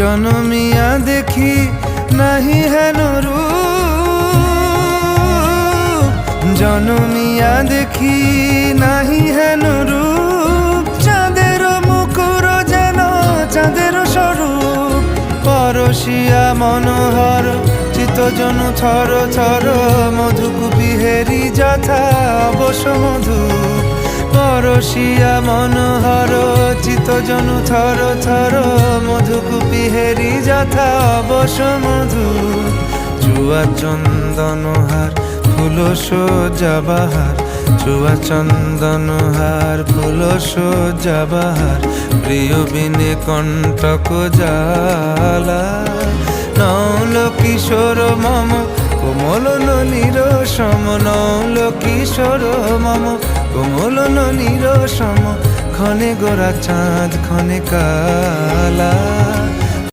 জনমিয়া দেখি নাহি হেন রূপ, জনমিয়া দেখি নাহি হেন রূপ। চাঁদের মুকুর যেন চাঁদের স্বরূপ, পরশিয়া মনোহর চিত্তজনু থর থর। মধুকুপি হেরি যথা অবশ মধু, পরশিয়া মনোহর চিত্তজনু থর থর। মধুকুপি হেরি যথা অবশ মধু। চুয়া চন্দনহার ফুল সজ্জা বাহার, চুয়া চন্দনহার ফুল সজ্জা বাহার। প্রিয় বিনে কণ্টক জ্বালা, নৌল কিশোর মম কোমল নলির সম। নৌল কিশোর মম কোমল নলির সম। ক্ষণে গোরা চাঁদ ক্ষণে কালা।